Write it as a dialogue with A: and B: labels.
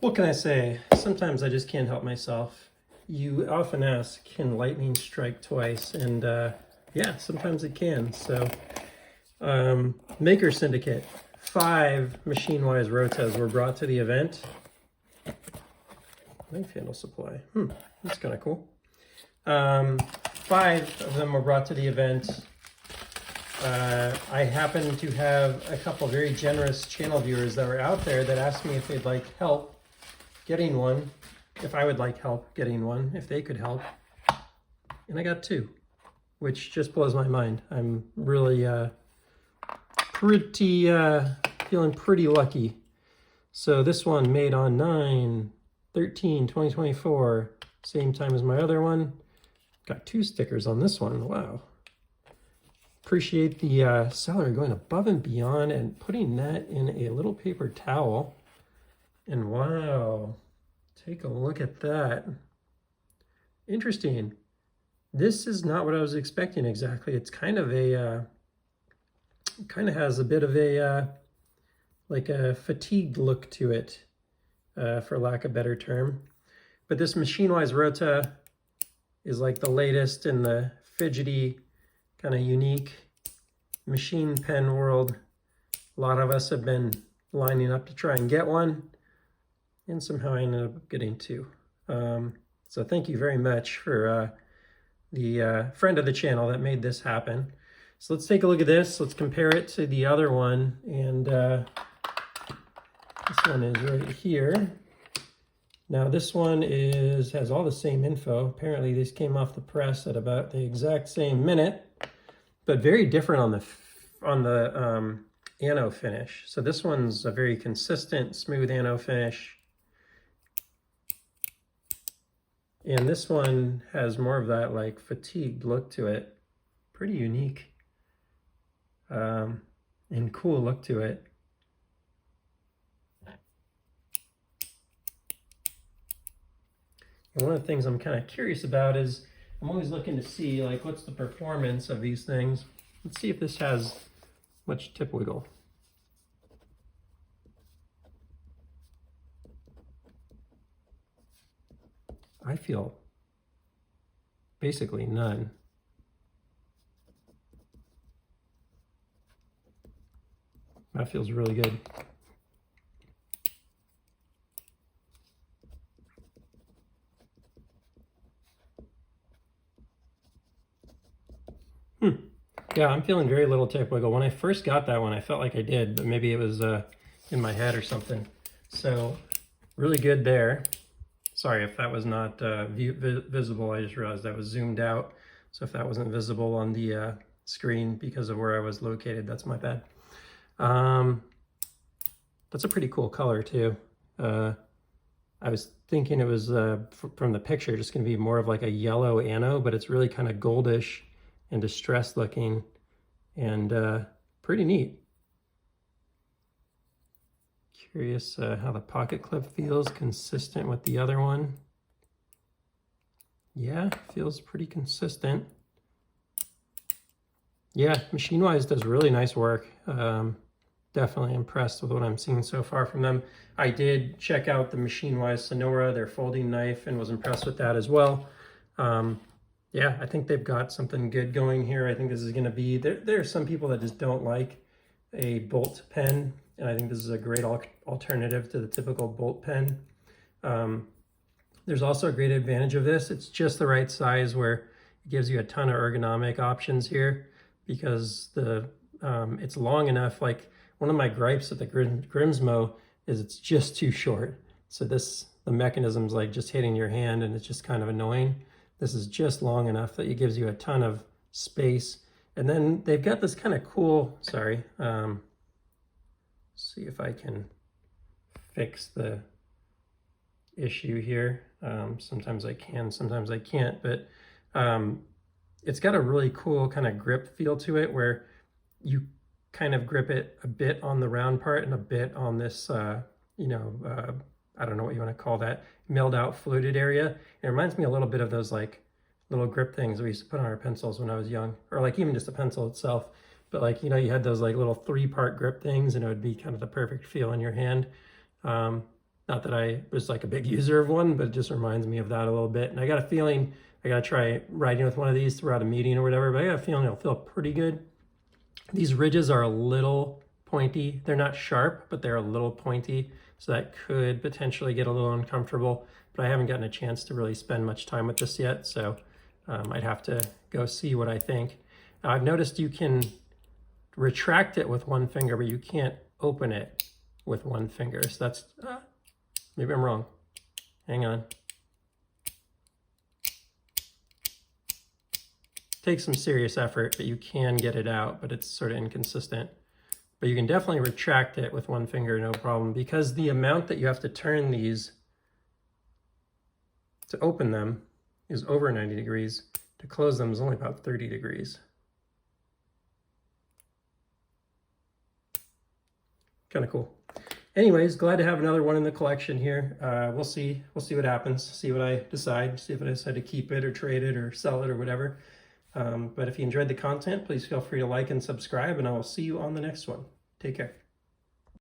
A: What can I say? Sometimes I just can't help myself. You often ask, can lightning strike twice? And yeah, sometimes it can. So Maker Syndicate, 5 MachineWise Rotas were brought to the event. Knife handle supply. That's kind of cool. 5 of them were brought to the event. I happen to have a couple very generous channel viewers that were out there that asked me if they'd like help getting one, if I would like help getting one, if they could help. And I got 2, which just blows my mind. I'm really feeling pretty lucky. So this one made on 9/13/2024, same time as my other one. Got 2 stickers on this one. Wow. Appreciate the seller going above and beyond and putting that in a little paper towel. And wow, take a look at that. Interesting. This is not what I was expecting exactly. It's kind of a, kind of has a bit of a, like a fatigued look to it, for lack of a better term. But this MachineWise Rota is like the latest in the fidgety, kind of unique machine pen world. A lot of us have been lining up to try and get one, and somehow I ended up getting 2. So thank you very much for the friend of the channel that made this happen. So let's take a look at this. Let's compare it to the other one. And this one is right here. Now this one has all the same info. Apparently these came off the press at about the exact same minute, but very different on the anno finish. So this one's a very consistent, smooth anno finish. And this one has more of that like fatigued look to it. Pretty unique and cool look to it. And one of the things I'm kind of curious about is I'm always looking to see like what's the performance of these things. Let's see if this has much tip wiggle. I feel basically none. That feels really good. Yeah, I'm feeling very little tip wiggle. When I first got that one, I felt like I did, but maybe it was in my head or something. So really good there. Sorry if that was not visible. I just realized that was zoomed out. So if that wasn't visible on the screen because of where I was located, that's my bad. That's a pretty cool color too. I was thinking it was from the picture just going to be more of like a yellow anno, but it's really kind of goldish and distressed looking and pretty neat. Curious how the pocket clip feels, consistent with the other one. Yeah, feels pretty consistent. Yeah, MachineWise does really nice work. Definitely impressed with what I'm seeing so far from them. I did check out the MachineWise Sonora, their folding knife, and was impressed with that as well. Yeah, I think they've got something good going here. I think this is going to be, there are some people that just don't like a bolt pen, and I think this is a great alternative to the typical bolt pen. There's also a great advantage of this. It's just the right size where it gives you a ton of ergonomic options here because it's long enough. Like one of my gripes at the Grimsmo is it's just too short. So the mechanism's like just hitting your hand and it's just kind of annoying. This is just long enough that it gives you a ton of space. And then they've got this kind of cool, sorry, see if I can fix the issue here. Sometimes I can, sometimes I can't, but it's got a really cool kind of grip feel to it where you kind of grip it a bit on the round part and a bit on this, I don't know what you want to call that, milled out fluted area. It reminds me a little bit of those like little grip things we used to put on our pencils when I was young, or like even just a pencil itself. But like, you know, you had those like little 3-part grip things and it would be kind of the perfect feel in your hand. Not that I was like a big user of one, but it just reminds me of that a little bit. And I got a feeling I got to try riding with one of these throughout a meeting or whatever, but I got a feeling it'll feel pretty good. These ridges are a little pointy. They're not sharp, but they're a little pointy, so that could potentially get a little uncomfortable, but I haven't gotten a chance to really spend much time with this yet, so I'd have to go see what I think. Now, I've noticed you can retract it with one finger, but you can't open it with one finger, so that's, maybe I'm wrong. Hang on. Takes some serious effort, but you can get it out, but it's sort of inconsistent. But you can definitely retract it with one finger, no problem, because the amount that you have to turn these to open them is over 90 degrees. To close them is only about 30 degrees. Kind of cool. Anyways, glad to have another one in the collection here. We'll see what happens, see what I decide, see if I decide to keep it or trade it or sell it or whatever. But if you enjoyed the content, please feel free to like and subscribe, and I will see you on the next one. Take care.